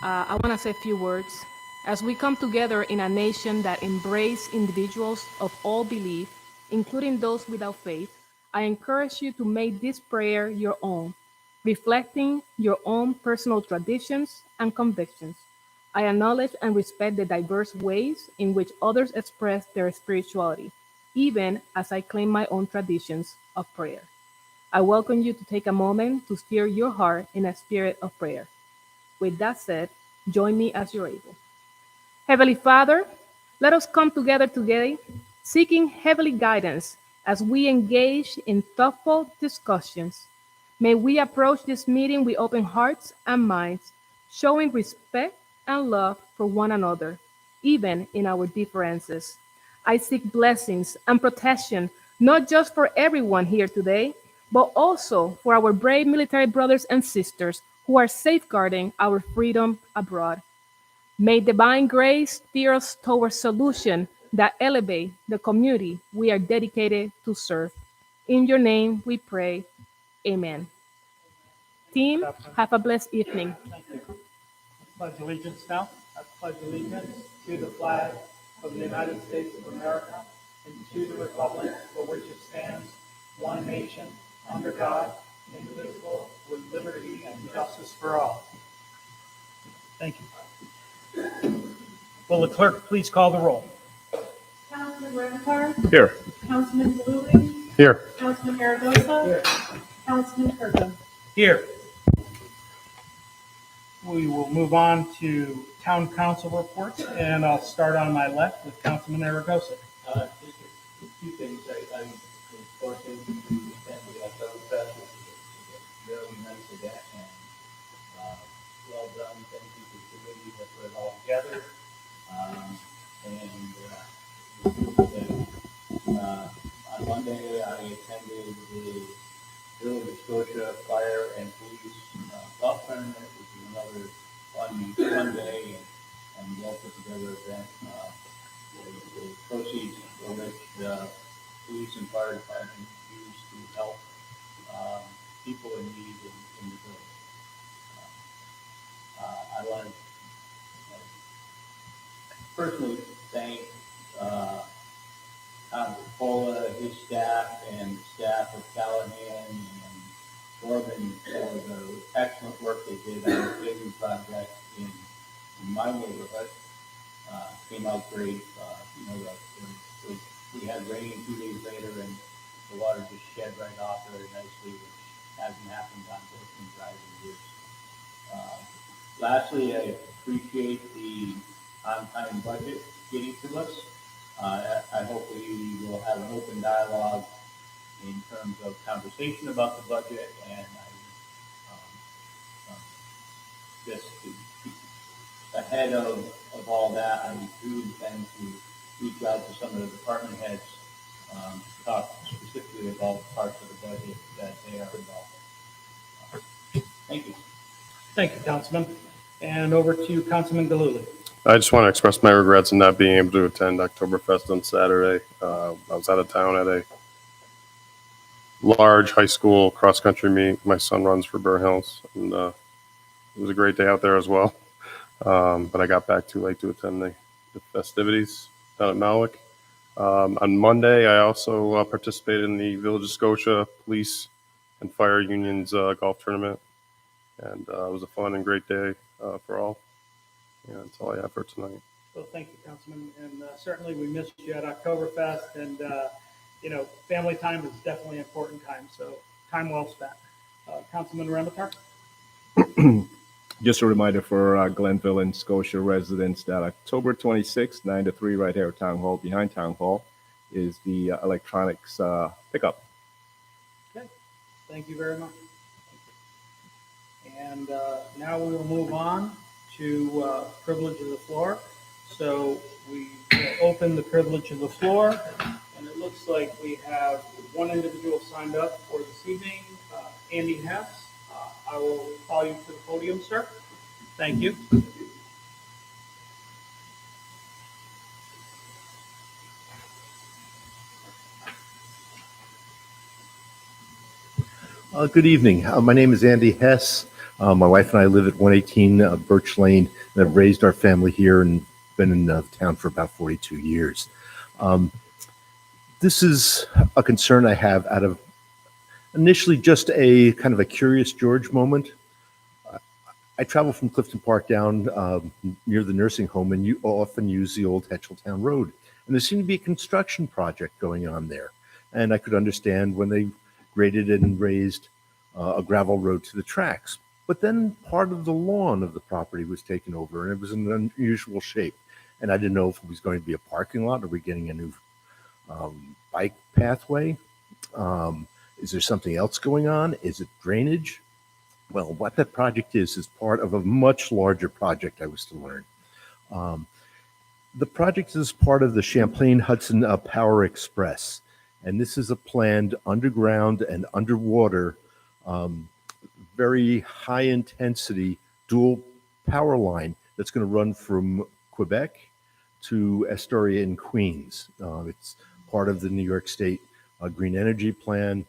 I want to say a few words. As we come together in a nation that embraces individuals of all belief, including those without faith, I encourage you to make this prayer your own, reflecting your own personal traditions and convictions. I acknowledge and respect the diverse ways in which others express their spirituality, even as I claim my own traditions of prayer. I welcome you to take a moment to steer your heart in a spirit of prayer. With that said, join me as you're able. Heavenly Father, let us come together today, seeking heavenly guidance as we engage in thoughtful discussions. May we approach this meeting with open hearts and minds, showing respect and love for one another, even in our differences. I seek blessings and protection, not just for everyone here today, but also for our brave military brothers and sisters who are safeguarding our freedom abroad. May divine grace steer us towards solutions that elevate the community we are dedicated to serve. In your name we pray. Amen. Team, Captain. have a blessed evening. Thank you. Pledge allegiance now. I pledge allegiance to the flag of the United States of America and to the republic for which it stands, one nation, under God, indivisible, with liberty and justice for all. Thank you. Will the clerk please call the roll? Councilman Ramichardt, Here. Councilman Blue, Here. Councilman Aragosa, Here. Councilman Kirkham. Here. We will move on to town council reports, and I'll start on my left with Councilman Aragosa. Just a few things. I'm fortunate to attend the October Fest, which was a very nice event, and well done. Thank you to the committee that put it all together. On Monday, I attended the Village of Scotia Fire and Police golf tournament, which is another fun day and well put together event. The proceeds for which the police and fire department use to help people in need in the village. I want to personally thank Tom Capola, his staff, and the staff of Callahan and Corbin for the excellent work they did on the paving project in my neighborhood. Came out great. We had rain 2 days later, and the water just shed right off very nicely, which hasn't happened on Brooklyn Drive in years. Lastly, I appreciate the on-time budget getting to us. I hope we will have an open dialogue in terms of conversation about the budget, and just ahead of all that, I do intend to reach out to some of the department heads, talk specifically about parts of the budget that they are involved in. Thank you. Thank you, Councilman. And over to Councilman Galuli. I just want to express my regrets in not being able to attend Oktoberfest on Saturday. I was out of town at a large high school cross-country meet. My son runs for Burr Hills, and it was a great day out there as well. But I got back too late to attend the festivities down at Malik. On Monday, I also participated in the Village of Scotia Police and Fire Union's golf tournament, and it was a fun and great day for all. Yeah, that's all I have for tonight. Well, thank you, Councilman. And certainly we missed you at Oktoberfest, and family time is definitely an important time. So time well spent. Councilman Ramatar. Just a reminder for Glenville and Scotia residents that October 26th, 9 to 3, right here at Town Hall, behind Town Hall, is the electronics pickup. Okay, thank you very much. And now we will move on to privilege of the floor. So we will open the privilege of the floor, and it looks like we have one individual signed up for this evening, Andy Hess. I will call you to the podium, sir. Thank you. Good evening. My name is Andy Hess. My wife and I live at 118 Birch Lane, and have raised our family here and been in town for about 42 years. This is a concern I have out of initially just a kind of a Curious George moment. I travel from Clifton Park down near the nursing home, and you often use the old Hetcheltown Road. And there seemed to be a construction project going on there. And I could understand when they graded and raised a gravel road to the tracks. But then part of the lawn of the property was taken over, and it was in an unusual shape. And I didn't know if it was going to be a parking lot. Are we getting a new bike pathway? Is there something else going on? Is it drainage? Well, what that project is part of a much larger project, I was to learn. The project is part of the Champlain Hudson Power Express. And this is a planned underground and underwater, very high intensity dual power line that's going to run from Quebec to Astoria in Queens. It's part of the New York State Green Energy Plan,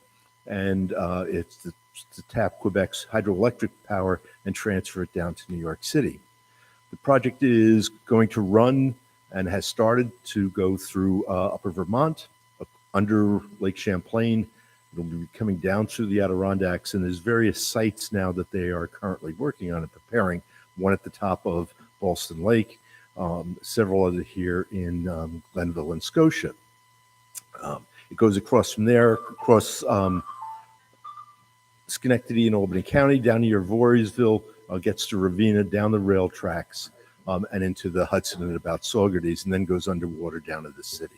and it's to tap Quebec's hydroelectric power and transfer it down to New York City. The project is going to run and has started to go through Upper Vermont, under Lake Champlain. It'll be coming down through the Adirondacks, and there's various sites now that they are currently working on and preparing. One at the top of Ballston Lake, several other here in Glenville and Scotia. It goes across from there, across Schenectady and Albany County, down near Voorheesville, gets to Ravenna, down the rail tracks, and into the Hudson and about Saugerties, and then goes underwater down to the city.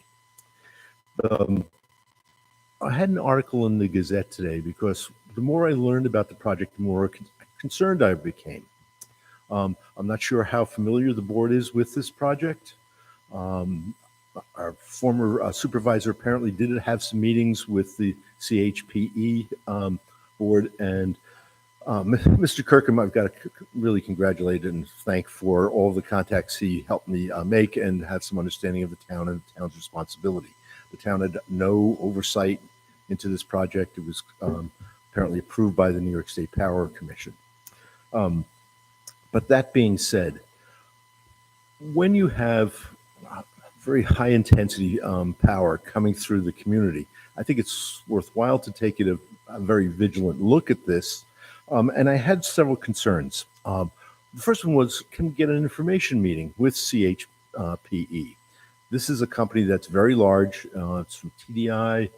I had an article in the Gazette today because the more I learned about the project, the more concerned I became. I'm not sure how familiar the board is with this project. Our former supervisor apparently did have some meetings with the CHPE board, and Mr. Kirkham, I've got to really congratulate and thank for all the contacts he helped me make and have some understanding of the town and the town's responsibility. The town had no oversight into this project. It was apparently approved by the New York State Power Commission. But that being said, when you have very high intensity power coming through the community, I think it's worthwhile to take a very vigilant look at this. And I had several concerns. The first one was, can we get an information meeting with CHPE? This is a company that's very large. It's from TDI.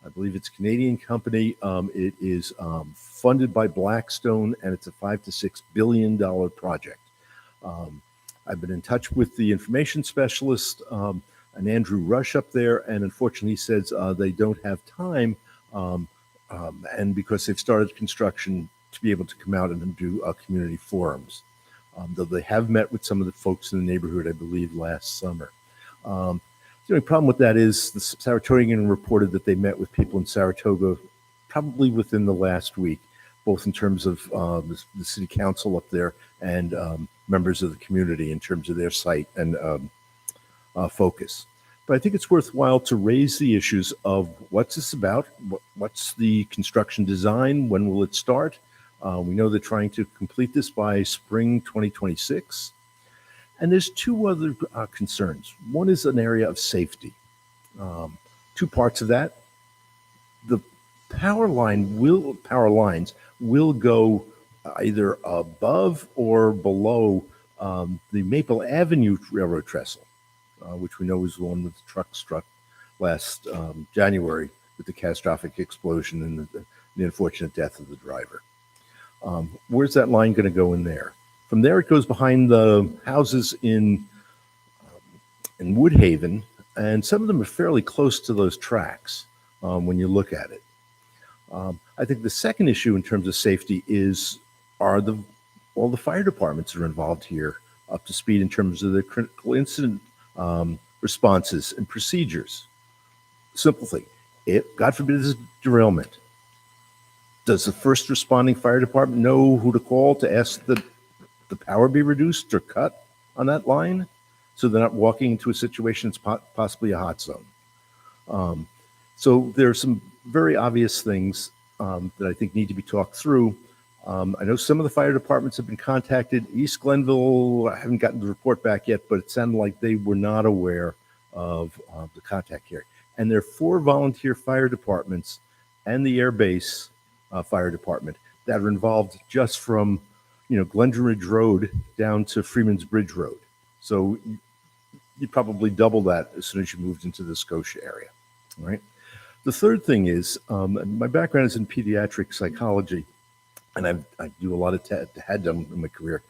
I believe it's a Canadian company. It is funded by Blackstone, and it's a $5 to $6 billion project. I've been in touch with the information specialist and Andrew Rush up there, and unfortunately he says they don't have time, and because they've started construction, to be able to come out and do community forums. Though they have met with some of the folks in the neighborhood, I believe, last summer. The only problem with that is the Saratogian reported that they met with people in Saratoga probably within the last week, both in terms of the city council up there and members of the community in terms of their site and focus. But I think it's worthwhile to raise the issues of what's this about, what's the construction design, when will it start? We know they're trying to complete this by spring 2026. And there's two other concerns. One is an area of safety. Two parts of that. The power lines will go either above or below the Maple Avenue Railroad Trestle, which we know is the one that the truck struck last January with the catastrophic explosion and the unfortunate death of the driver. Where's that line going to go in there? From there, it goes behind the houses in Woodhaven, and some of them are fairly close to those tracks when you look at it. I think the second issue in terms of safety is, are all the fire departments that are involved here up to speed in terms of their critical incident responses and procedures? Simple thing. If, God forbid, there's a derailment, does the first responding fire department know who to call to ask that the power be reduced or cut on that line so they're not walking into a situation that's possibly a hot zone? So there are some very obvious things that I think need to be talked through. I know some of the fire departments have been contacted. East Glenville, I haven't gotten the report back yet, but it sounded like they were not aware of the contact here. And there are 4 volunteer fire departments and the Air Base Fire Department that are involved just from, Glendon Ridge Road down to Freeman's Bridge Road. So you'd probably double that as soon as you moved into the Scotia area, right? The third thing is, my background is in pediatric psychology, and I do a lot of had done in my career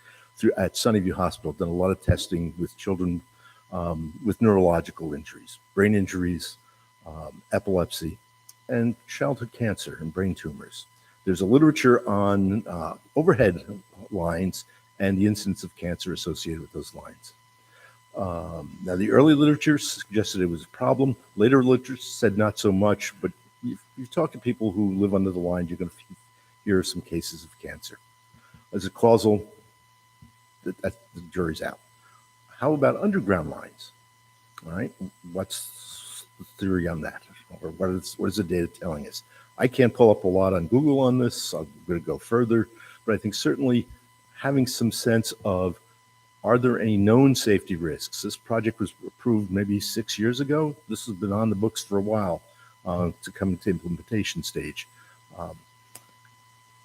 at Sunnyview Hospital, done a lot of testing with children with neurological injuries, brain injuries, epilepsy, and childhood cancer and brain tumors. There's a literature on overhead lines and the incidence of cancer associated with those lines. Now, the early literature suggested it was a problem. Later literature said not so much, but you talk to people who live under the line, you're going to hear some cases of cancer. As a causal, the jury's out. How about underground lines? All right, what's the theory on that? Or what is the data telling us? I can't pull up a lot on Google on this. I'm going to go further, but I think certainly having some sense of, are there any known safety risks? This project was approved maybe 6 years ago. This has been on the books for a while to come to implementation stage.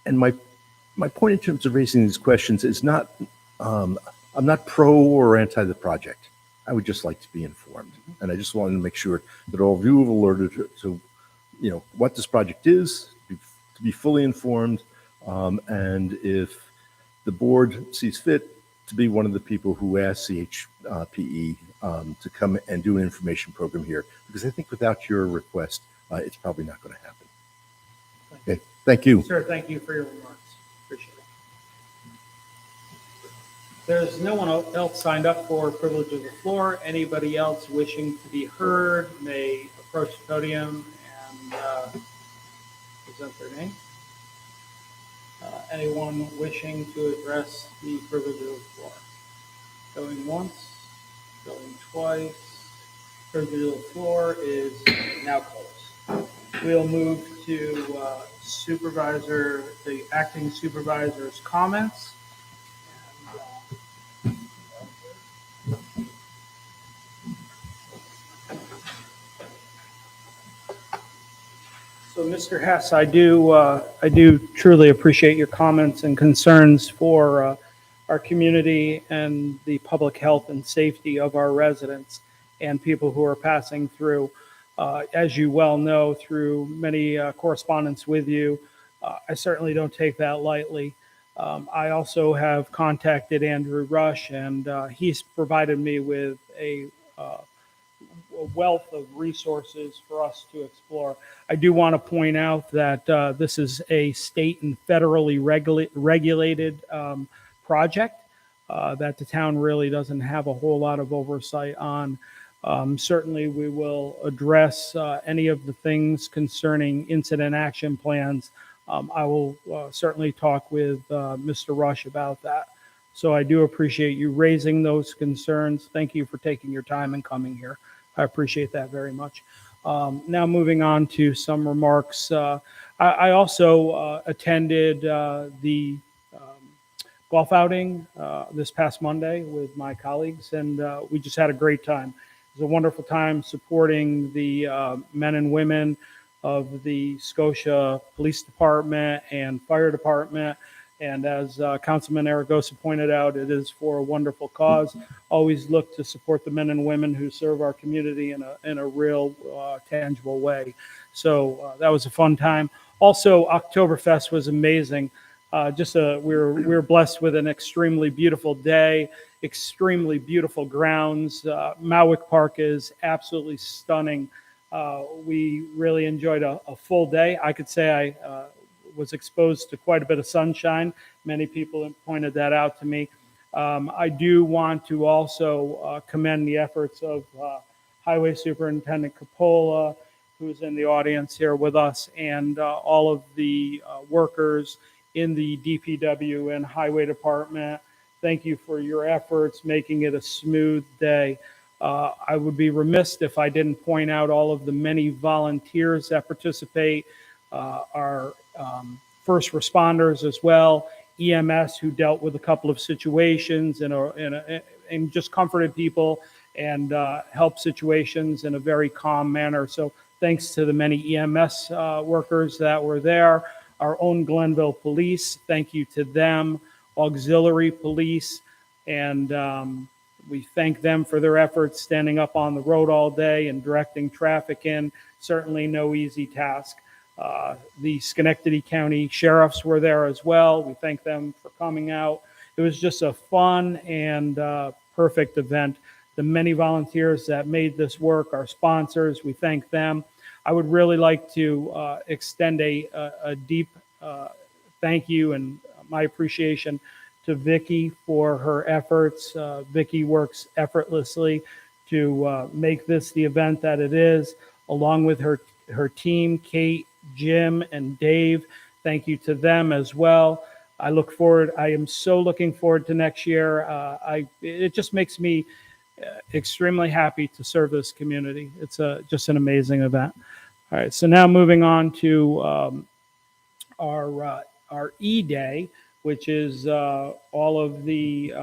And my point in terms of raising these questions is not, I'm not pro or anti the project. I would just like to be informed. And I just wanted to make sure that all of you have alerted to what this project is, to be fully informed. And if the board sees fit, to be one of the people who asks CHPE to come and do an information program here, because I think without your request, it's probably not going to happen. Okay, thank you. Sir, thank you for your remarks. Appreciate it. There's no one else signed up for privilege of the floor. Anybody else wishing to be heard may approach the podium and present their name. Anyone wishing to address the privilege of the floor? Going once, going twice. Privilege of the floor is now closed. We'll move to the acting supervisor's comments. So, Mr. Hess, I do truly appreciate your comments and concerns for our community and the public health and safety of our residents and people who are passing through. As you well know, through many correspondence with you, I certainly don't take that lightly. I also have contacted Andrew Rush, and he's provided me with a wealth of resources for us to explore. I do want to point out that this is a state and federally regulated project that the town really doesn't have a whole lot of oversight on. Certainly, we will address any of the things concerning incident action plans. I will certainly talk with Mr. Rush about that. So I do appreciate you raising those concerns. Thank you for taking your time and coming here. I appreciate that very much. Now moving on to some remarks. I also attended the golf outing this past Monday with my colleagues, and we just had a great time. It was a wonderful time supporting the men and women of the Scotia Police Department and Fire Department. And as Councilman Aragosa pointed out, it is for a wonderful cause. Always look to support the men and women who serve our community in a real tangible way. So that was a fun time. Also, Oktoberfest was amazing. We were blessed with an extremely beautiful day, extremely beautiful grounds. Mawick Park is absolutely stunning. We really enjoyed a full day. I could say I was exposed to quite a bit of sunshine. Many people have pointed that out to me. I do want to also commend the efforts of Highway Superintendent Capola, who's in the audience here with us, and all of the workers in the DPW and Highway Department. Thank you for your efforts making it a smooth day. I would be remiss if I didn't point out all of the many volunteers that participate, our first responders as well, EMS who dealt with a couple of situations and just comforted people and helped situations in a very calm manner. So thanks to the many EMS workers that were there. Our own Glenville Police, thank you to them. Auxiliary Police, and we thank them for their efforts standing up on the road all day and directing traffic in. Certainly no easy task. The Schenectady County Sheriffs were there as well. We thank them for coming out. It was just a fun and perfect event. The many volunteers that made this work, our sponsors, we thank them. I would really like to extend a deep thank you and my appreciation to Vicki for her efforts. Vicki works effortlessly to make this the event that it is, along with her team, Kate, Jim, and Dave. Thank you to them as well. I am so looking forward to next year. It just makes me extremely happy to serve this community. It's just an amazing event. All right, so now moving on to our E-Day, which is all of the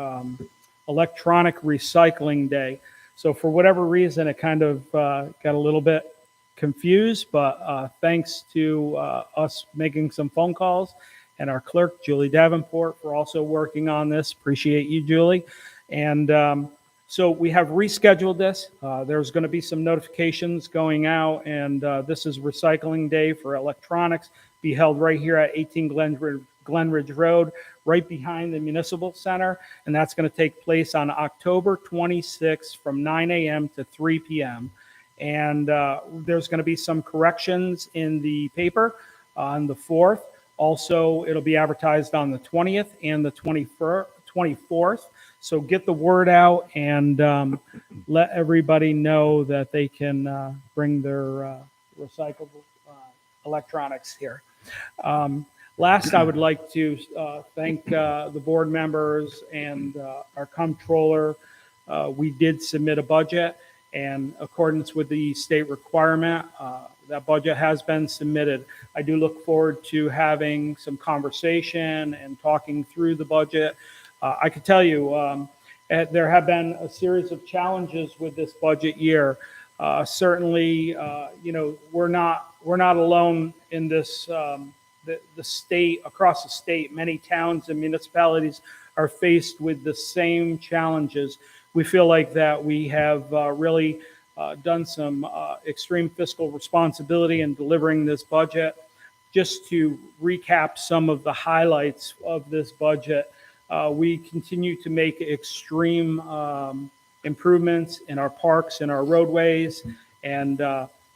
electronic recycling day. So for whatever reason, it kind of got a little bit confused, but thanks to us making some phone calls and our clerk, Julie Davenport, for also working on this. Appreciate you, Julie. And so we have rescheduled this. There's going to be some notifications going out, and this is Recycling Day for Electronics, be held right here at 18 Glenridge Road, right behind the Municipal Center, and that's going to take place on October 26th from 9 a.m. to 3 p.m. And there's going to be some corrections in the paper on the 4th. Also, it'll be advertised on the 20th and the 24th. So get the word out and let everybody know that they can bring their recyclable electronics here. Last, I would like to thank the board members and our comptroller. We did submit a budget, and in accordance with the state requirement, that budget has been submitted. I do look forward to having some conversation and talking through the budget. I could tell you there have been a series of challenges with this budget year. Certainly, we're not alone in this. The state, across the state, many towns and municipalities are faced with the same challenges. We feel like that we have really done some extreme fiscal responsibility in delivering this budget. Just to recap some of the highlights of this budget, we continue to make extreme improvements in our parks and our roadways, and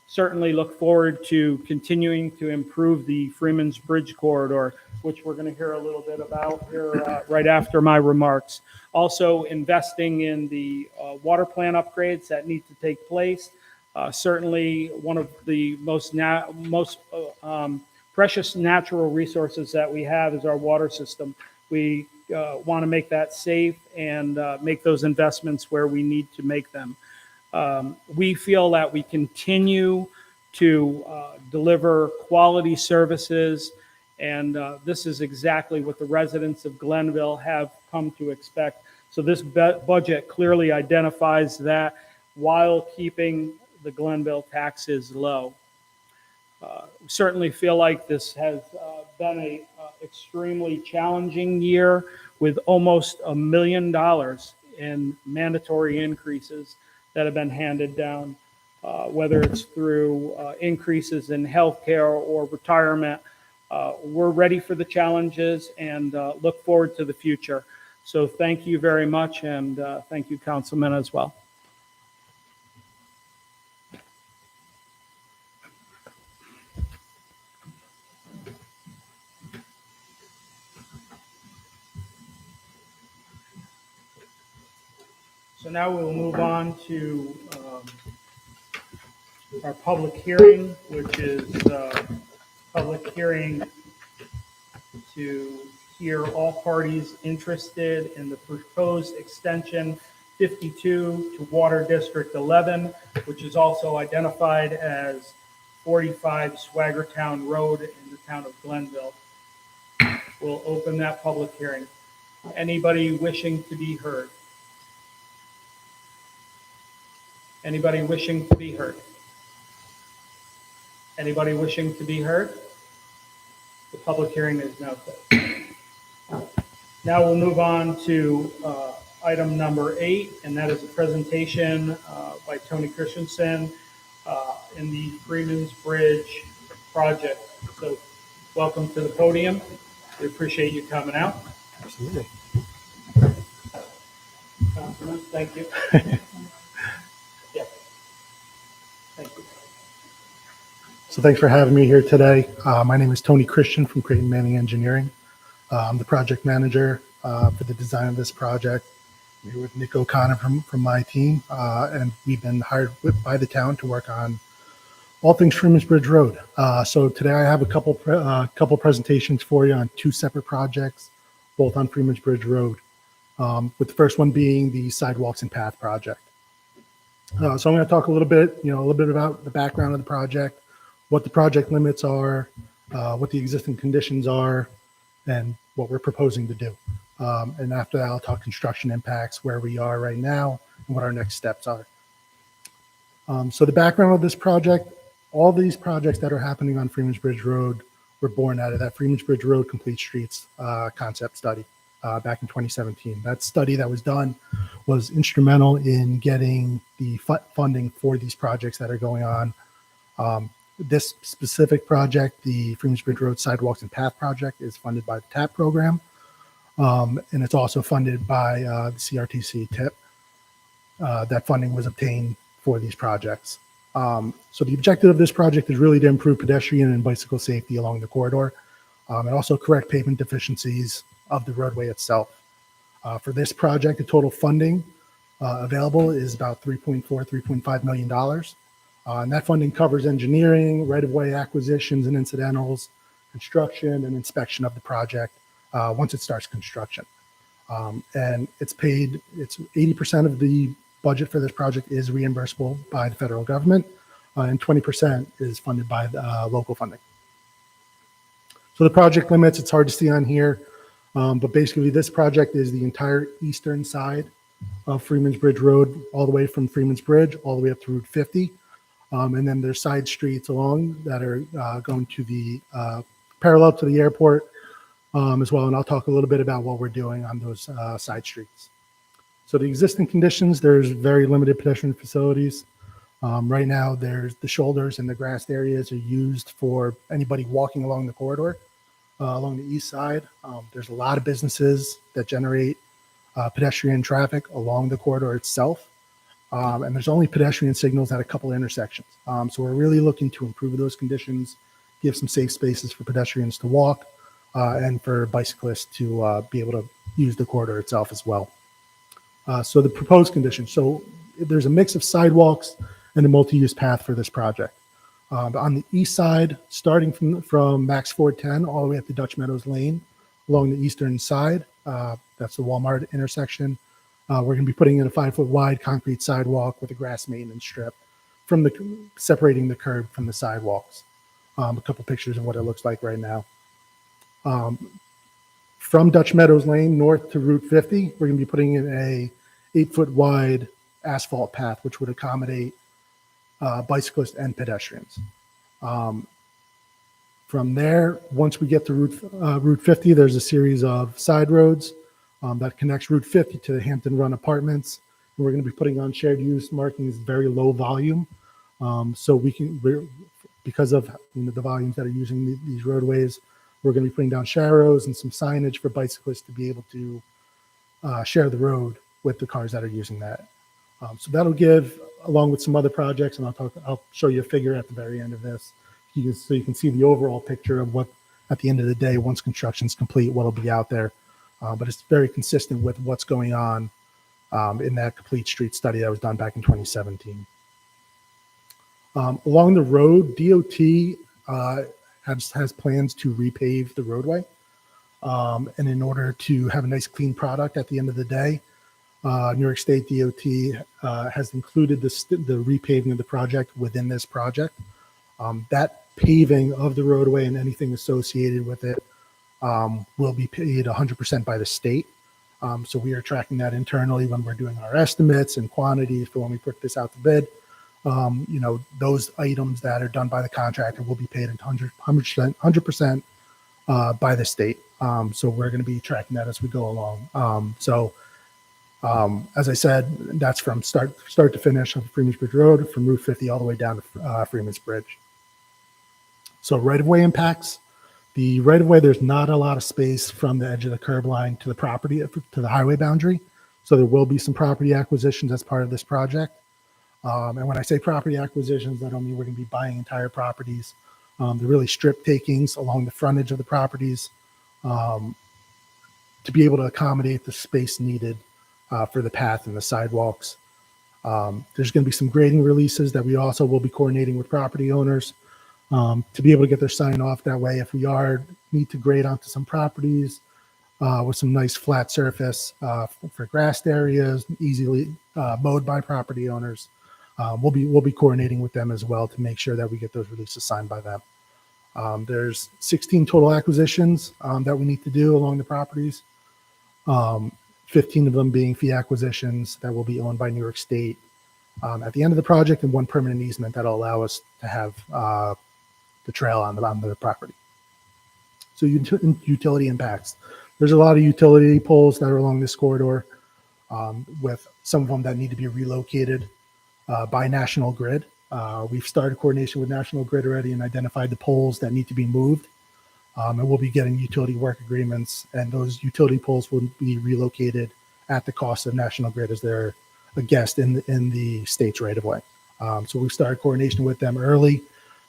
certainly look forward to continuing to improve the Freeman's Bridge Corridor, which we're going to hear a little bit about here right after my remarks. Also investing in the water plant upgrades that need to take place. Certainly one of the most precious natural resources that we have is our water system. We want to make that safe and make those investments where we need to make them. We feel that we continue to deliver quality services, and this is exactly what the residents of Glenville have come to expect. So this budget clearly identifies that while keeping the Glenville taxes low. Certainly feel like this has been an extremely challenging year with almost $1 million in mandatory increases that have been handed down, whether it's through increases in healthcare or retirement. We're ready for the challenges and look forward to the future. So thank you very much, and thank you, Councilman, as well. So now we'll move on to our public hearing, which is public hearing to hear all parties interested in the proposed extension 52 to Water District 11, which is also identified as 45 Swaggertown Road in the town of Glenville. We'll open that public hearing. Anybody wishing to be heard? Anybody wishing to be heard? Anybody wishing to be heard? The public hearing is now closed. Now we'll move on to item number 8, and that is a presentation by Tony Christensen in the Freeman's Bridge project. So welcome to the podium. We appreciate you coming out. Absolutely. Thank you. Yeah. Thank you. So thanks for having me here today. My name is Tony Christian from Creighton Manning Engineering. I'm the project manager for the design of this project. I'm here with Nick O'Connor from my team, and we've been hired by the town to work on all things Freeman's Bridge Road. So today I have a couple presentations for you on 2 separate projects, both on Freeman's Bridge Road, with the first one being the Sidewalks and Path project. So I'm going to talk a little bit about the background of the project, what the project limits are, what the existing conditions are, and what we're proposing to do. And after that, I'll talk construction impacts, where we are right now, and what our next steps are. So the background of this project, all these projects that are happening on Freeman's Bridge Road were born out of that Freeman's Bridge Road Complete Streets concept study back in 2017. That study that was done was instrumental in getting the funding for these projects that are going on. This specific project, the Freeman's Bridge Road Sidewalks and Path project, is funded by the TAP program, and it's also funded by the CRTC TIP. That funding was obtained for these projects. So the objective of this project is really to improve pedestrian and bicycle safety along the corridor, and also correct pavement deficiencies of the roadway itself. For this project, the total funding available is about $3.5 million. And that funding covers engineering, right-of-way acquisitions and incidentals, construction and inspection of the project once it starts construction. And it's 80% of the budget for this project is reimbursable by the federal government, and 20% is funded by local funding. So the project limits, it's hard to see on here, but basically this project is the entire eastern side of Freeman's Bridge Road, all the way from Freeman's Bridge all the way up to Route 50. And then there's side streets along that are going to the parallel to the airport as well. And I'll talk a little bit about what we're doing on those side streets. So the existing conditions, there's very limited pedestrian facilities. Right now, there's the shoulders and the grassed areas are used for anybody walking along the corridor along the east side. There's a lot of businesses that generate pedestrian traffic along the corridor itself. And there's only pedestrian signals at a couple of intersections. So we're really looking to improve those conditions, give some safe spaces for pedestrians to walk, and for bicyclists to be able to use the corridor itself as well. So the proposed conditions. So there's a mix of sidewalks and a multi-use path for this project. On the east side, starting from Max 410 all the way up to Dutch Meadows Lane along the eastern side, that's the Walmart intersection. We're going to be putting in a 5-foot wide concrete sidewalk with a grass maintenance strip separating the curb from the sidewalks. A couple pictures of what it looks like right now. From Dutch Meadows Lane north to Route 50, we're going to be putting in a 8-foot wide asphalt path, which would accommodate bicyclists and pedestrians. From there, once we get to Route 50, there's a series of side roads that connects Route 50 to the Hampton Run Apartments. And we're going to be putting on shared use markings, very low volume. So because of the volumes that are using these roadways, we're going to be putting down sharrows and some signage for bicyclists to be able to share the road with the cars that are using that. So that'll give, along with some other projects, and I'll show you a figure at the very end of this, so you can see the overall picture of what, at the end of the day, once construction's complete, what'll be out there. But it's very consistent with what's going on in that complete street study that was done back in 2017. Along the road, DOT has plans to repave the roadway. And in order to have a nice clean product at the end of the day, New York State DOT has included the repaving of the project within this project. That paving of the roadway and anything associated with it will be paid 100% by the state. So we are tracking that internally when we're doing our estimates and quantities for when we put this out to bid. Those items that are done by the contractor will be paid 100% by the state. So we're going to be tracking that as we go along. As I said, that's from start to finish on Freeman's Bridge Road, from Route 50 all the way down to Freeman's Bridge. So right-of-way impacts. The right-of-way, there's not a lot of space from the edge of the curb line to the property, to the highway boundary. So there will be some property acquisitions as part of this project. And when I say property acquisitions, I don't mean we're going to be buying entire properties. They're really strip takings along the frontage of the properties to be able to accommodate the space needed for the path and the sidewalks. There's going to be some grading releases that we also will be coordinating with property owners to be able to get their sign off. That way, if we need to grade onto some properties with some nice flat surface for grassed areas, easily mowed by property owners, we'll be coordinating with them as well to make sure that we get those releases signed by them. There's 16 total acquisitions that we need to do along the properties. 15 of them being fee acquisitions that will be owned by New York State at the end of the project, and one permanent easement that'll allow us to have the trail on the property. So utility impacts. There's a lot of utility poles that are along this corridor, with some of them that need to be relocated by National Grid. We've started coordination with National Grid already and identified the poles that need to be moved. And we'll be getting utility work agreements, and those utility poles will be relocated at the cost of National Grid as they're a guest in the state's right of way. So we've started coordination with them early,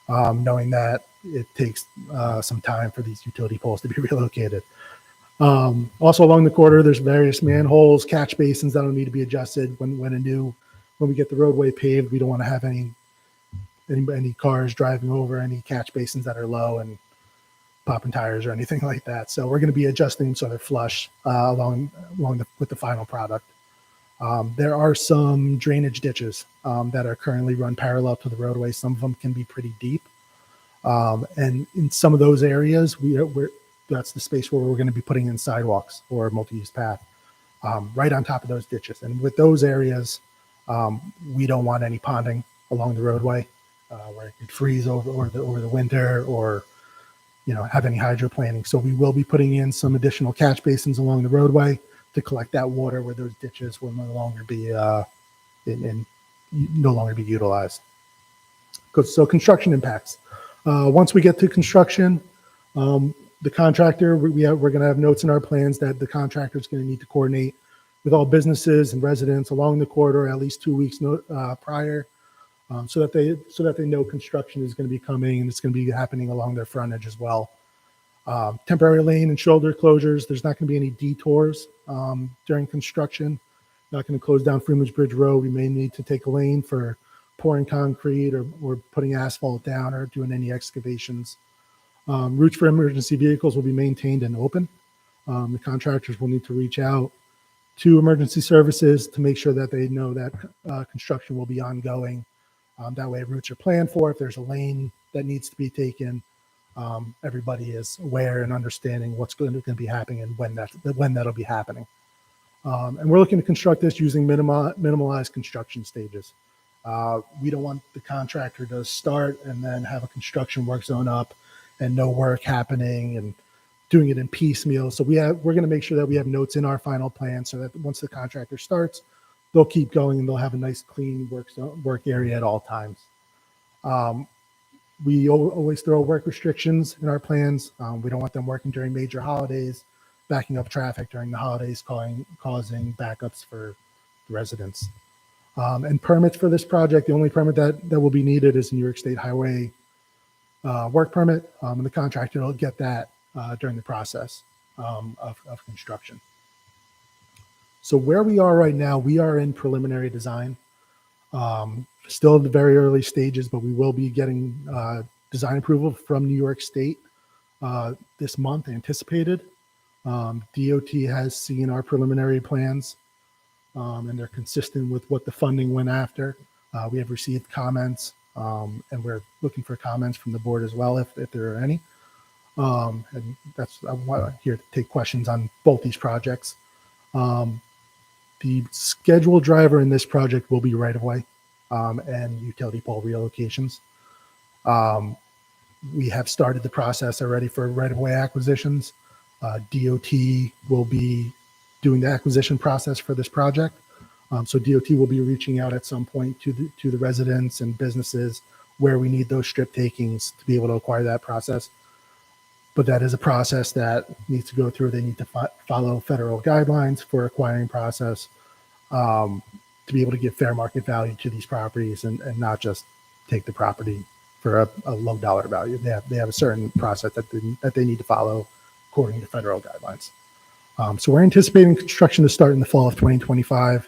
knowing that it takes some time for these utility poles to be relocated. Also along the corridor, there's various manholes, catch basins that'll need to be adjusted when we get the roadway paved. We don't want to have any cars driving over any catch basins that are low and popping tires or anything like that. So we're going to be adjusting them so they're flush with the final product. There are some drainage ditches that are currently run parallel to the roadway. Some of them can be pretty deep. And in some of those areas, that's the space where we're going to be putting in sidewalks or multi-use path right on top of those ditches. And with those areas, we don't want any ponding along the roadway where it could freeze over the winter or have any hydroplaning. So we will be putting in some additional catch basins along the roadway to collect that water where those ditches will no longer be utilized. So construction impacts. Once we get to construction, the contractor, we're going to have notes in our plans that the contractor is going to need to coordinate with all businesses and residents along the corridor at least 2 weeks prior, so that they know construction is going to be coming and it's going to be happening along their frontage as well. Temporary lane and shoulder closures. There's not going to be any detours during construction. Not going to close down Freeman's Bridge Road. We may need to take a lane for pouring concrete or putting asphalt down or doing any excavations. Routes for emergency vehicles will be maintained and open. The contractors will need to reach out to emergency services to make sure that they know that construction will be ongoing. That way routes are planned for. If there's a lane that needs to be taken, everybody is aware and understanding what's going to be happening and when that'll be happening. And we're looking to construct this using minimalized construction stages. We don't want the contractor to start and then have a construction work zone up and no work happening and doing it in piecemeal. So we're going to make sure that we have notes in our final plan so that once the contractor starts, they'll keep going and they'll have a nice clean work area at all times. We always throw work restrictions in our plans. We don't want them working during major holidays, backing up traffic during the holidays, causing backups for the residents. And permits for this project, the only permit that will be needed is New York State Highway work permit, and the contractor will get that during the process of construction. So where we are right now, we are in preliminary design. Still in the very early stages, but we will be getting design approval from New York State this month, anticipated. DOT has seen our preliminary plans, and they're consistent with what the funding went after. We have received comments, and we're looking for comments from the board as well, if there are any. And that's I'm here to take questions on both these projects. The scheduled driver in this project will be right of way and utility pole relocations. We have started the process already for right of way acquisitions. DOT will be doing the acquisition process for this project. So DOT will be reaching out at some point to the residents and businesses where we need those strip takings to be able to acquire that process. But that is a process that needs to go through. They need to follow federal guidelines for acquiring process to be able to give fair market value to these properties and not just take the property for a low dollar value. They have a certain process that they need to follow according to federal guidelines. So we're anticipating construction to start in the fall of 2025,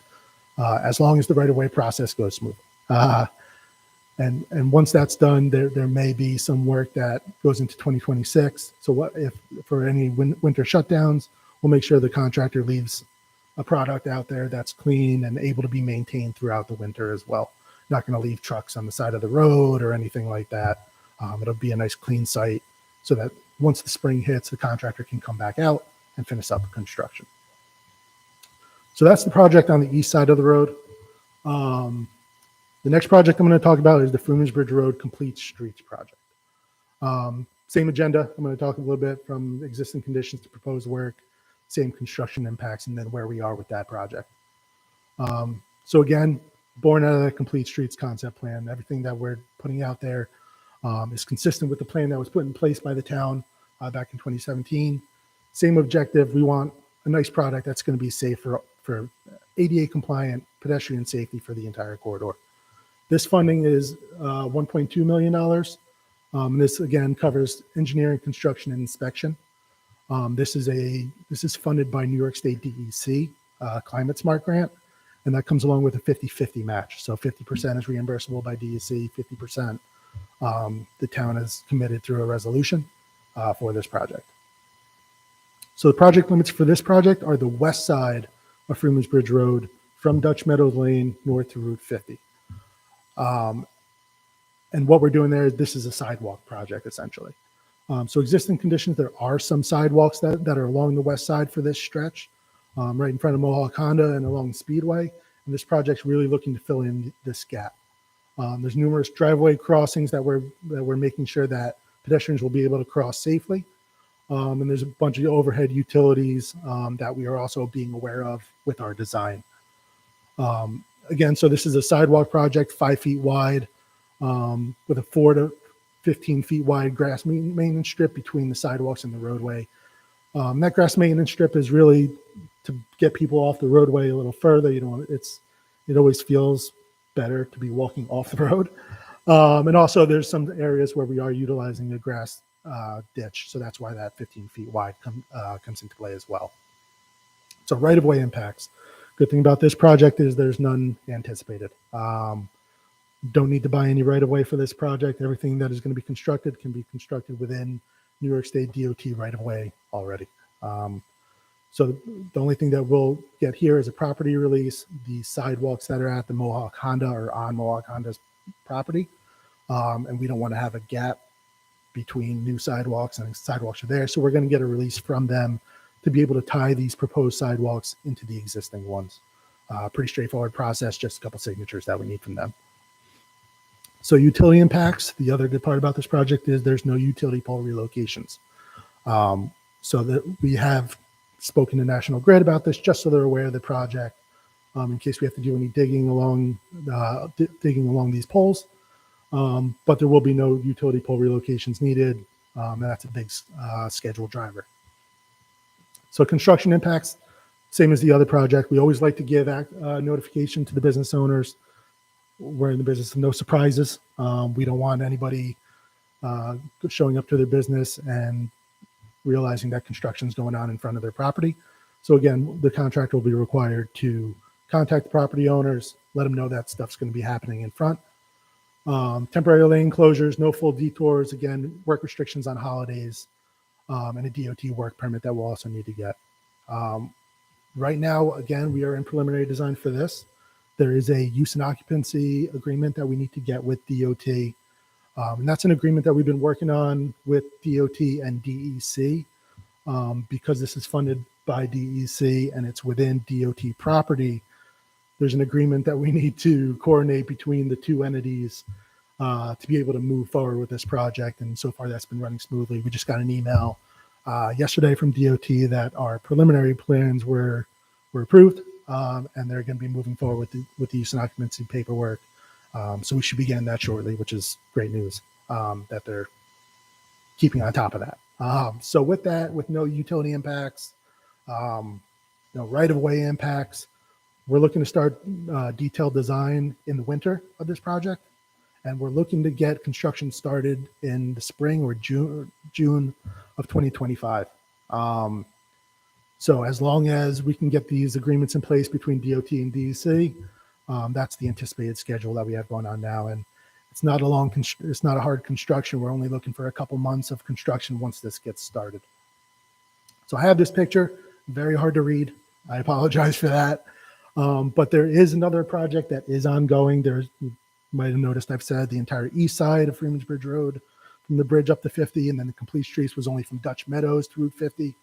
as long as the right-of-way process goes smooth. And once that's done, there may be some work that goes into 2026. So what if for any winter shutdowns, we'll make sure the contractor leaves a product out there that's clean and able to be maintained throughout the winter as well. Not going to leave trucks on the side of the road or anything like that. It'll be a nice clean site so that once the spring hits, the contractor can come back out and finish up construction. So that's the project on the east side of the road. The next project I'm going to talk about is the Freeman's Bridge Road Complete Streets project. Same agenda. I'm going to talk a little bit from existing conditions to proposed work, same construction impacts, and then where we are with that project. So again, born out of the Complete Streets concept plan, everything that we're putting out there is consistent with the plan that was put in place by the town back in 2017. Same objective. We want a nice product that's going to be safe for ADA compliant pedestrian safety for the entire corridor. This funding is $1.2 million. This again covers engineering, construction, and inspection. This is funded by New York State DEC Climate Smart Grant, and that comes along with a 50-50 match. So 50% is reimbursable by DEC, 50% the town has committed through a resolution for this project. So the project limits for this project are the west side of Freeman's Bridge Road from Dutch Meadows Lane north to Route 50. And what we're doing there is this is a sidewalk project essentially. So existing conditions, there are some sidewalks that are along the west side for this stretch, right in front of Mohawk Honda and along the Speedway. And this project's really looking to fill in this gap. There's numerous driveway crossings that we're making sure that pedestrians will be able to cross safely. And there's a bunch of overhead utilities that we are also being aware of with our design. Again, so this is a sidewalk project, 5 feet wide, with a 4 to 15 feet wide grass maintenance strip between the sidewalks and the roadway. That grass maintenance strip is really to get people off the roadway a little further. You know, it always feels better to be walking off the road. And also there's some areas where we are utilizing a grass ditch. So that's why that 15 feet wide comes into play as well. So right-of-way impacts. Good thing about this project is there's none anticipated. Don't need to buy any right-of-way for this project. Everything that is going to be constructed can be constructed within New York State DOT right-of-way already. So the only thing that we'll get here is a property release. The sidewalks that are at the Mohawk Honda are on Mohawk Honda's property. And we don't want to have a gap between new sidewalks and sidewalks are there. So we're going to get a release from them to be able to tie these proposed sidewalks into the existing ones. Pretty straightforward process, just a couple signatures that we need from them. So utility impacts, the other good part about this project is there's no utility pole relocations. So that we have spoken to National Grid about this, just so they're aware of the project, in case we have to do any digging along these poles. But there will be no utility pole relocations needed. And that's a big schedule driver. So construction impacts, same as the other project. We always like to give notification to the business owners. We're in the business of no surprises. We don't want anybody showing up to their business and realizing that construction is going on in front of their property. So again, the contractor will be required to contact the property owners, let them know that stuff's going to be happening in front. Temporary lane closures, no full detours, again, work restrictions on holidays, and a DOT work permit that we'll also need to get. Right now, again, we are in preliminary design for this. There is a use and occupancy agreement that we need to get with DOT. And that's an agreement that we've been working on with DOT and DEC. Because this is funded by DEC and it's within DOT property, there's an agreement that we need to coordinate between the two entities to be able to move forward with this project. And so far that's been running smoothly. We just got an email yesterday from DOT that our preliminary plans were approved, and they're going to be moving forward with the use and occupancy paperwork. So we should be getting that shortly, which is great news that they're keeping on top of that. So with that, with no utility impacts, no right-of-way impacts, we're looking to start detailed design in the winter of this project. And we're looking to get construction started in the spring or June of 2025. So as long as we can get these agreements in place between DOT and DEC, that's the anticipated schedule that we have going on now. And it's not it's not a hard construction. We're only looking for a couple months of construction once this gets started. So I have this picture, very hard to read. I apologize for that. But there is another project that is ongoing. You might have noticed I've said the entire east side of Freeman's Bridge Road from the bridge up to 50, and then the complete streets was only from Dutch Meadows to Route 50.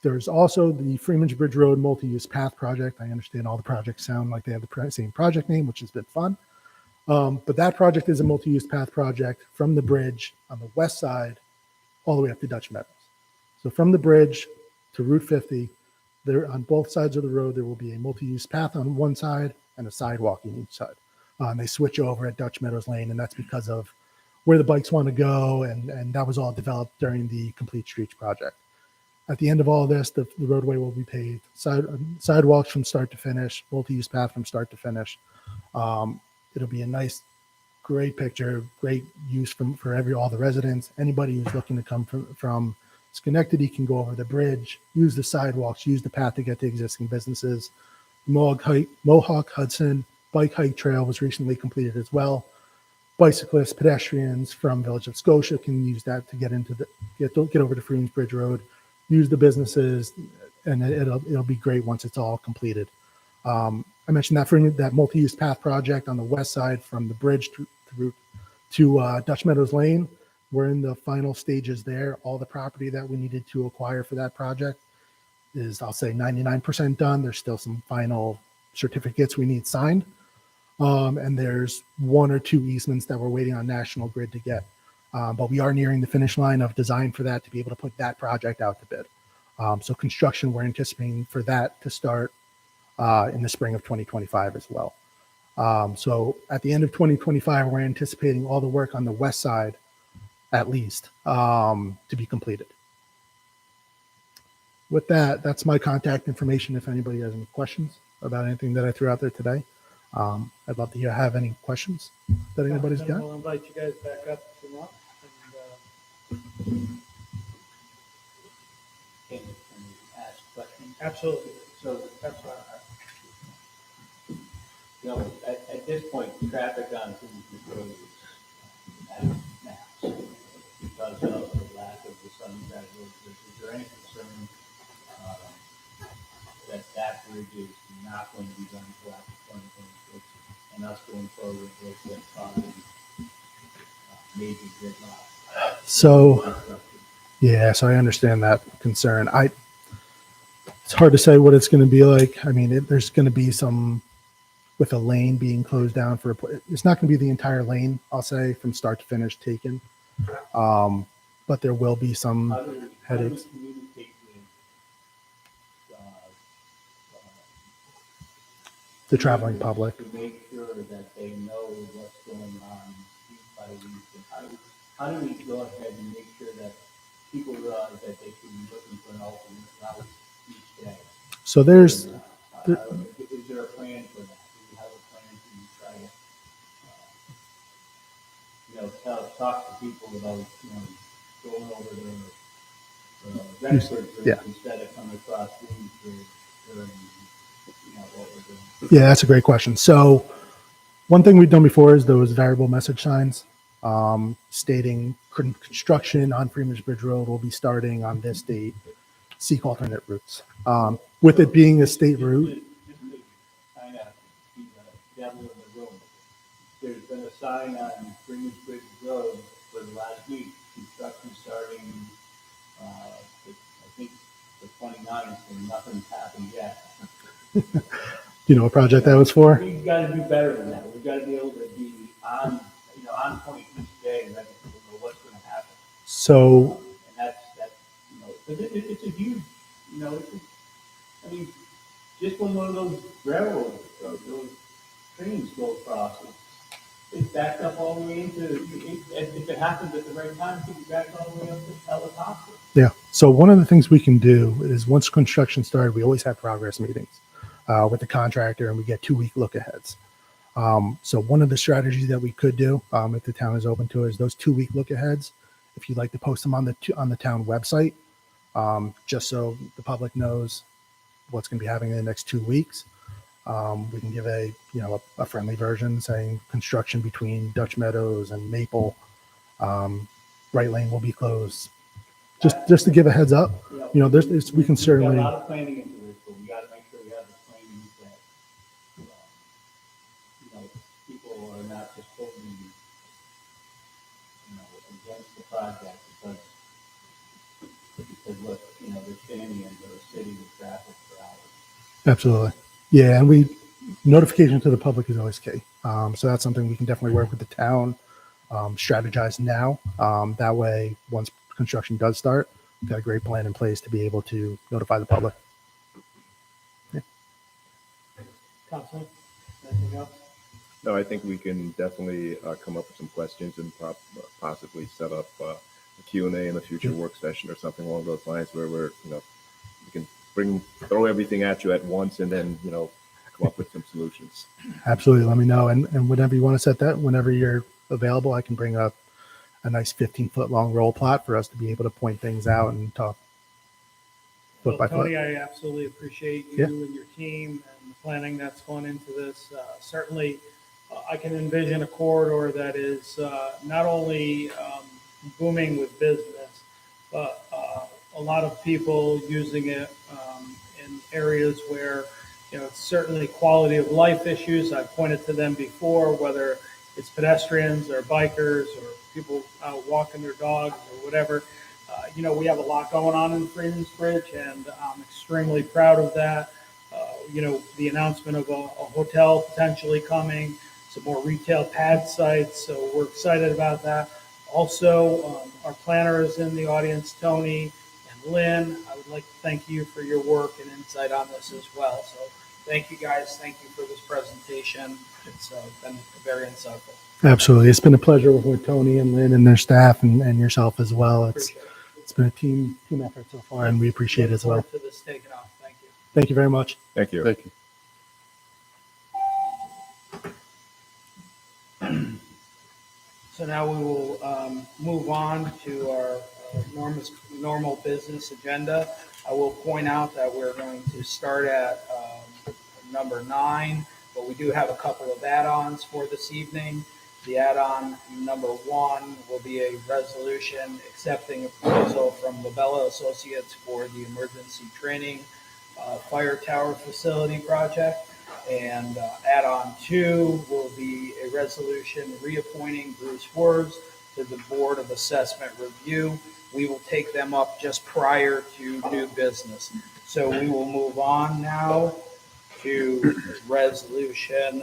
There's also the Freeman's Bridge Road multi-use path project. I understand all the projects sound like they have the same project name, which has been fun. But that project is a multi-use path project from the bridge on the west side all the way up to Dutch Meadows. So from the bridge to Route 50, there on both sides of the road, there will be a multi-use path on one side and a sidewalk on each side. They switch over at Dutch Meadows Lane, and that's because of where the bikes want to go, and that was all developed during the Complete Streets project. At the end of all of this, the roadway will be paved, sidewalks from start to finish, multi-use path from start to finish. It'll be a nice, great picture, great use for all the residents. Anybody who's looking to come from Schenectady can go over the bridge, use the sidewalks, use the path to get to existing businesses. Mohawk Hudson Bike Hike Trail was recently completed as well. Bicyclists, pedestrians from Village of Scotia can use that to get over to Freeman's Bridge Road, use the businesses, and it'll be great once it's all completed. I mentioned that multi-use path project on the west side from the bridge to Dutch Meadows Lane. We're in the final stages there. All the property that we needed to acquire for that project is, I'll say, 99% done. There's still some final certificates we need signed. And there's one or two easements that we're waiting on National Grid to get. But we are nearing the finish line of design for that to be able to put that project out to bid. So construction, we're anticipating for that to start in the spring of 2025 as well. So at the end of 2025, we're anticipating all the work on the west side, at least, to be completed. With that, that's my contact information if anybody has any questions about anything that I threw out there today. I'd love to have any questions that anybody's got. We'll invite you guys back up if you want. Can you ask questions? Absolutely. So, That's right. at this point, traffic on Freeman's Road is at max because of the lack of the sunset road. Is there any concern that bridge is not going to be done until after 2026, and us going forward with that causing major gridlock? So, yeah, so I understand that concern. It's hard to say what it's going to be like. I mean, there's going to be some with a lane being closed down it's not going to be the entire lane, I'll say, from start to finish taken. But there will be some headaches. How do we communicate with The traveling public. to make sure that they know what's going on week by week? And how do we go ahead and make sure that people realize that they should be looking for an alternate route each day? So there's, Is there a plan for that? Do you have a plan to try to, talk to people about, going over the Rexford Bridge Yeah. instead of coming across Queens Bridge during, what we're doing? yeah, that's a great question. So one thing we've done before is those variable message signs stating construction on Freeman's Bridge Road will be starting on this date. Seek alternate routes. With it being a state route, Kind of be the devil in the room. there's been a sign on Greenwich Bridge Road for the last week, construction starting, I think the 29th, and nothing's happened yet. Do you know what project that was for? We've got to do better than that. We've got to be able to be on, on point each day and letting people know what's going to happen. So, And that's, because it's a huge, I mean, just when one of those railroads, those trains go across, it's backed up all the way into, if it happens at the right time, it could be backed all the way up to helicopter. yeah. So one of the things we can do is once construction started, we always have progress meetings with the contractor, and we get 2-week look aheads. So one of the strategies that we could do, if the town is open to it, is those 2-week look aheads. If you'd like to post them on the town website, just so the public knows what's going to be happening in the next 2 weeks. We can give a friendly version saying construction between Dutch Meadows and Maple, right lane will be closed. Just to give a heads up, we can We've got certainly. a lot of planning into this, but we got to make sure we have the planning that, people are not just totally, against the project because what, they're standing in the city with traffic for hours. Absolutely. Yeah, and notification to the public is always key. So that's something we can definitely work with the town, strategize now. That way, once construction does start, we've got a great plan in place to be able to notify the public. Councilman, anything else? No, I think we can definitely come up with some questions and possibly set up a Q&A in a future work session or something along those lines where we can throw everything at you at once and then, come up with some solutions. Absolutely. Let me know. And whenever you want to set that, whenever you're available, I can bring up a nice 15-foot long roll plot for us to be able to point things out and talk foot by Well, Tony, foot. I absolutely appreciate you Yeah. and your team and the planning that's gone into this. Certainly, I can envision a corridor that is not only booming with business, but a lot of people using it in areas where, it's certainly quality of life issues. I've pointed to them before, whether it's pedestrians or bikers or people out walking their dogs or whatever. We have a lot going on in Freeman's Bridge, and I'm extremely proud of that. The announcement of a hotel potentially coming, some more retail pad sites, so we're excited about that. Also, our planner is in the audience, Tony and Lynn. I would like to thank you for your work and insight on this as well. So thank you, guys. Thank you for this presentation. It's been very insightful. Absolutely. It's been a pleasure working with Tony and Lynn and their staff and yourself as well. Appreciate it. It's been a team effort so far, and we appreciate it as well. Look forward to this taking off. Thank you. Thank you very much. Thank you. Thank you. So now we will move on to our normal business agenda. I will point out that we're going to start at number 9, but we do have a couple of add-ons for this evening. The add-on number 1 will be a resolution accepting a proposal from Labella Associates for the emergency training fire tower facility project. And add-on 2 will be a resolution reappointing Bruce Words to the Board of Assessment Review. We will take them up just prior to new business. So we will move on now to resolution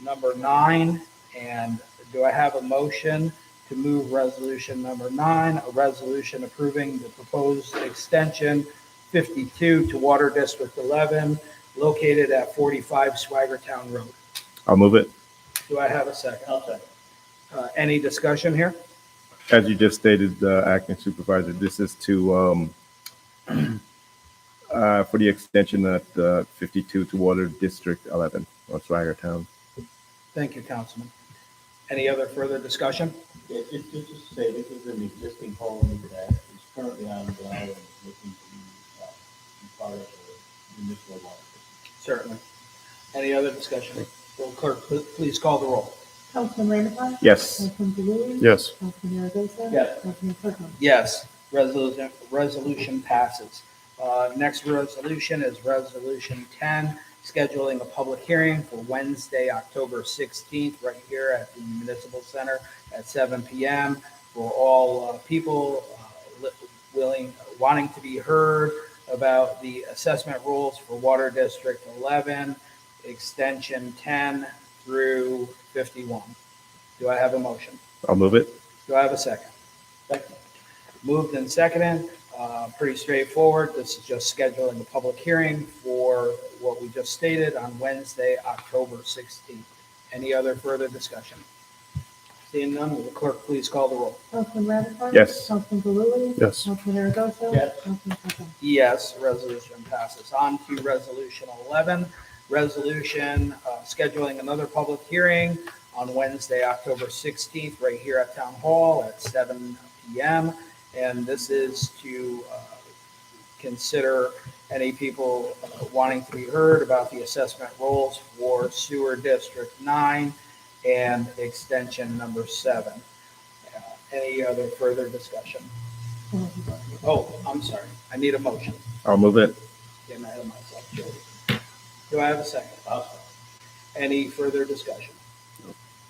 number 9. And do I have a motion to move resolution number 9, a resolution approving the proposed extension 52 to Water District 11, located at 45 Swaggertown Road? I'll move it. Do I have a second? I'll second. Any discussion here? As you just stated, Acting Supervisor, this is to for the extension at 52 to Water District 11 on Swaggertown. Thank you, Councilman. Any other further discussion? Yeah, just to say, this is an existing home that is currently on the island, looking to be part of the municipal water. Certainly. Any other discussion? Will clerk please call the roll? Councilman Ramichardt? Yes. Councilman Blue? Yes. Councilman Aragosa? Yes. Councilman Kirkland? Yes, resolution passes. Next resolution is Resolution 10, scheduling a public hearing for Wednesday, October 16th, right here at the Municipal Center at 7 p.m. for all people wanting to be heard about the assessment rules for Water District 11, Extension 10 through 51. Do I have a motion? I'll move it. Do I have a second? Second. Moved and seconded. Pretty straightforward. This is just scheduling a public hearing for what we just stated on Wednesday, October 16th. Any other further discussion? Seeing none, will the clerk please call the roll? Councilman Ramichardt? Yes. Councilman Blue? Yes. Councilman Aragosa? Yes. Councilman Kirkland? Yes, resolution passes. On to resolution 11, resolution scheduling another public hearing on Wednesday, October 16th, right here at Town Hall at 7 p.m. And this is to consider any people wanting to be heard about the assessment rolls for Sewer District 9 and Extension number 7. Any other further discussion? Oh, I'm sorry. I need a motion. I'll move it. Getting ahead of myself, Jody. Do I have a second? Awesome. Any further discussion?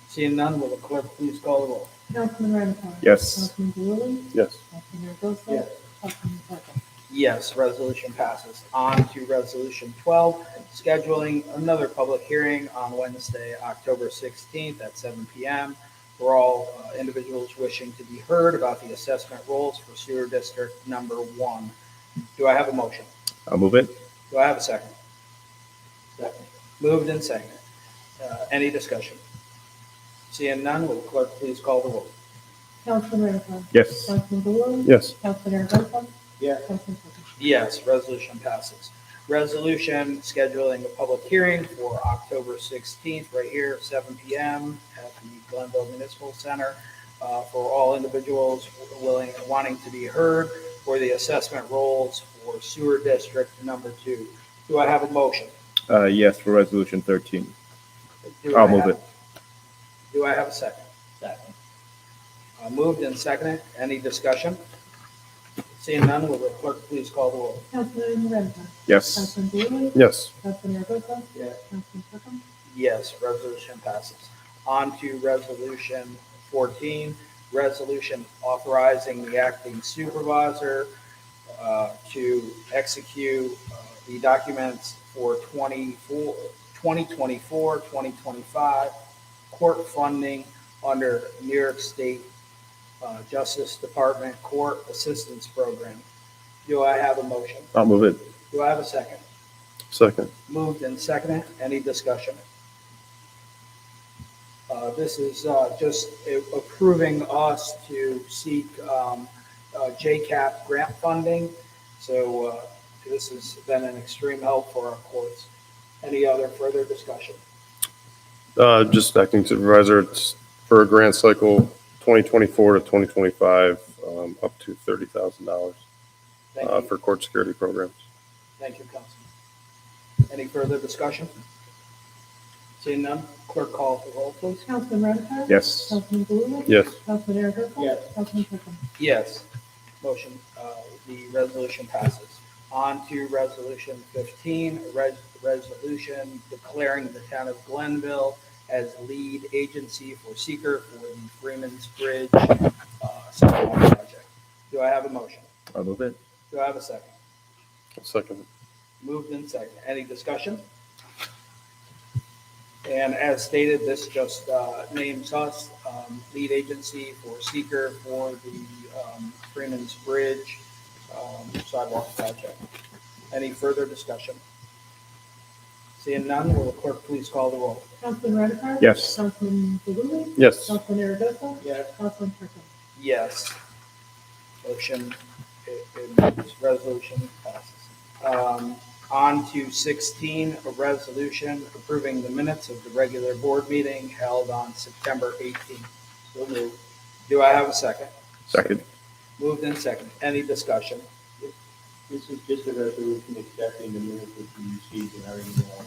Seeing none, will the clerk please call the roll? Councilman Ramichardt? Yes. Councilman Blue? Yes. Councilman Aragosa? Yes. Councilman Kirkland? Yes, resolution passes. On to resolution 12, scheduling another public hearing on Wednesday, October 16th at 7 p.m. for all individuals wishing to be heard about the assessment rolls for Sewer District number 1. Do I have a motion? I'll move it. Do I have a second? Second. Moved and seconded. Any discussion? Seeing none, will the clerk please call the roll? Councilman Ramichardt? Yes. Councilman Blue? Yes. Councilman Aragosa? Yes. Councilman Kirkland? Yes, resolution passes. Resolution scheduling a public hearing for October 16th, right here at 7 p.m. at the Glenville Municipal Center for all individuals wanting to be heard for the assessment rolls for Sewer District number 2. Do I have a motion? Yes, for resolution 13. Do I I'll move have- it. Do I have a second? Second. Moved and seconded. Any discussion? Seeing none, will the clerk please call the roll? Councilman Ramichardt? Yes. Councilman Blue? Yes. Councilman Aragosa? Yes. Councilman Kirkland? Yes, resolution passes. On to resolution 14, resolution authorizing the acting supervisor to execute the documents for 2024, 2025 court funding under New York State Justice Department Court Assistance Program. Do I have a motion? I'll move it. Do I have a second? Second. Moved and seconded. Any discussion? This is just approving us to seek JCAP grant funding. So this has been an extreme help for our courts. Any other further discussion? Just acting supervisor, it's for a grant cycle 2024 to 2025, up to $30,000 Thank you. for court security programs. Thank you, Councilman. Any further discussion? Seeing none, clerk call the roll, please. Councilman Ramichardt? Yes. Councilman Blue? Yes. Councilman Aragosa? Yes. Councilman Kirkland? Yes. Motion, the resolution passes. On to resolution 15, a resolution declaring the town of Glenville as lead agency for seeker for the Freeman's Bridge sidewalk project. Do I have a motion? I'll move it. Do I have a second? Second. Moved in second. Any discussion? And as stated, this just names us lead agency for seeker for the Freeman's Bridge sidewalk project. Any further discussion? Seeing none, will the clerk please call the roll? Councilman Ramichardt? Yes. Councilman Blue? Yes. Councilman Aragosa? Yes. Councilman Kirkland? Yes. Motion, resolution passes. On to 16, a resolution approving the minutes of the regular board meeting held on September 18th. So moved. Do I have a second? Second. Moved in second. Any discussion? This is just a resolution accepting the minutes that we received in our email.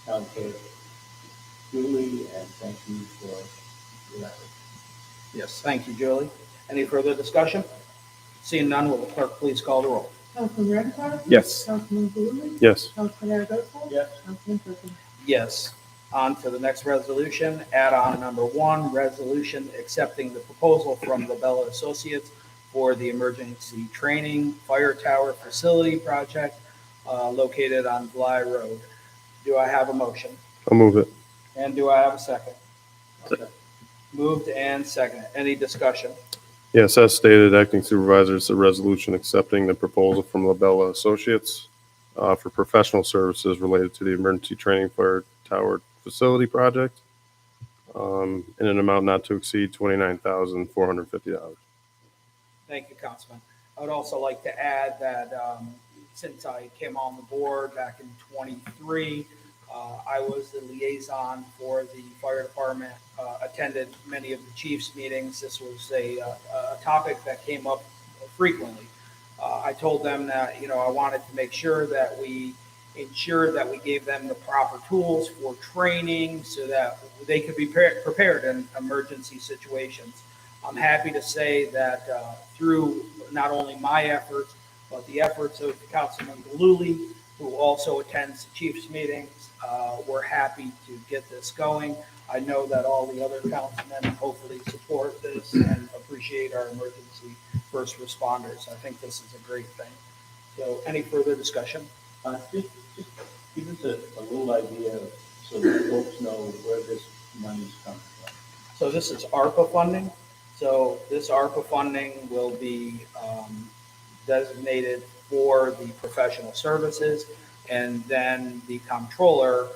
Town clerk Julie, and thank you for your effort. Yes, thank you, Julie. Any further discussion? Seeing none, will the clerk please call the roll? Councilman Ramichardt? Yes. Councilman Blue? Yes. Councilman Aragosa? Yes. Councilman Kirkland? Yes. On to the next resolution, add-on number 1, resolution accepting the proposal from LaBella Associates for the emergency training fire tower facility project located on Bly Road. Do I have a motion? I'll move it. And do I have a second? Okay. Moved and second. Any discussion? Yes, as stated, acting supervisor, it's a resolution accepting the proposal from LaBella Associates for professional services related to the emergency training fire tower facility project in an amount not to exceed $29,450. Thank you, Councilman. I would also like to add that since I came on the board back in '23, I was the liaison for the fire department, attended many of the chiefs' meetings. This was a topic that came up frequently. I told them that, I wanted to make sure that we ensured that we gave them the proper tools for training so that they could be prepared in emergency situations. I'm happy to say that through not only my efforts, but the efforts of Councilman Galuli, who also attends the chiefs' meetings, we're happy to get this going. I know that all the other councilmen hopefully support this and appreciate our emergency first responders. I think this is a great thing. So any further discussion? Just give us a little idea so that folks know where this money's coming from. So this is ARPA funding. So this ARPA funding will be designated for the professional services, and then the comptroller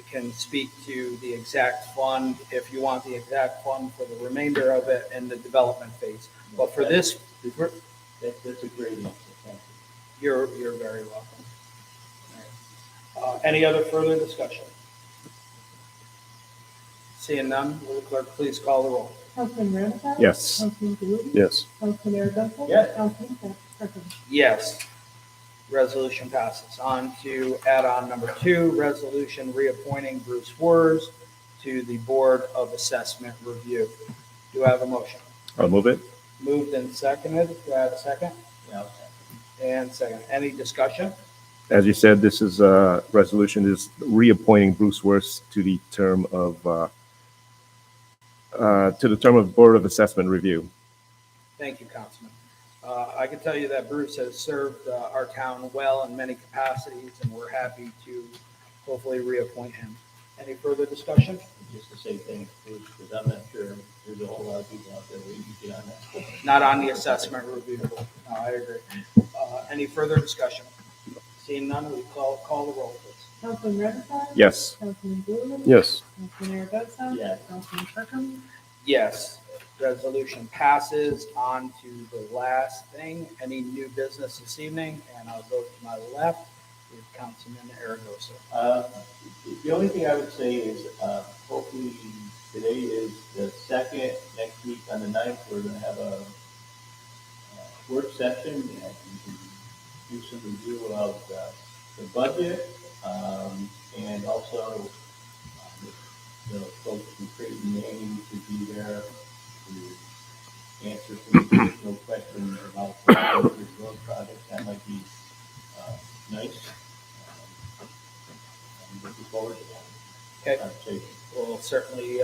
can speak to the exact fund if you want the exact fund for the remainder of it in the development phase. But for this, That's a great answer. Thank you. you're very welcome. Any other further discussion? Seeing none, will the clerk please call the roll? Councilman Ramichardt? Yes. Councilman Blue? Yes. Councilman Aragosa? Yes. Councilman Kirkland? Yes. Resolution passes. On to add-on number 2, resolution reappointing Bruce Wers to the Board of Assessment Review. Do I have a motion? I'll move it. Moved and seconded. Do I have a second? Yeah, okay. And second. Any discussion? As you said, this is a resolution is reappointing Bruce Worth to the term of Board of Assessment Review. Thank you, Councilman. I can tell you that Bruce has served our town well in many capacities, and we're happy to hopefully reappoint him. Any further discussion? Just to say thanks, Bruce, because I'm not sure there's a whole lot of people out there waiting to get on that. Not on the assessment review. No, I agree. Any further discussion? Seeing none, we call the roll, please. Councilman Ramichardt? Yes. Councilman Blue? Yes. Councilman Aragosa? Yes. Councilman Kirkland? Yes. Resolution passes. On to the last thing. Any new business this evening? And I'll go to my left with Councilman Aragosa. The only thing I would say is, hopefully today is the 2nd. Next week on the 9th, we're going to have a work session and we can do some review of the budget and also the folks from Creighton Manning to be there to answer some additional questions about the road projects. That might be nice. I'm looking forward to that. Okay. Conversation. We'll certainly,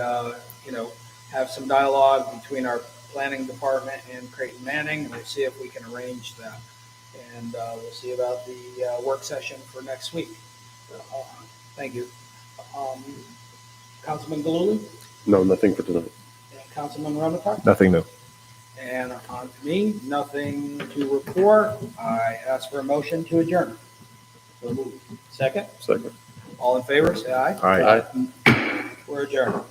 have some dialogue between our planning department and Creighton Manning, and we'll see if we can arrange that. And we'll see about the work session for next week. Thank you. Councilman Galuli No, nothing for tonight. and Councilman Ramichardt. Nothing new. And on to me, nothing to report. I ask for a motion to adjourn. So moved. Second, Second. all in favor, say aye. All right. We're adjourned.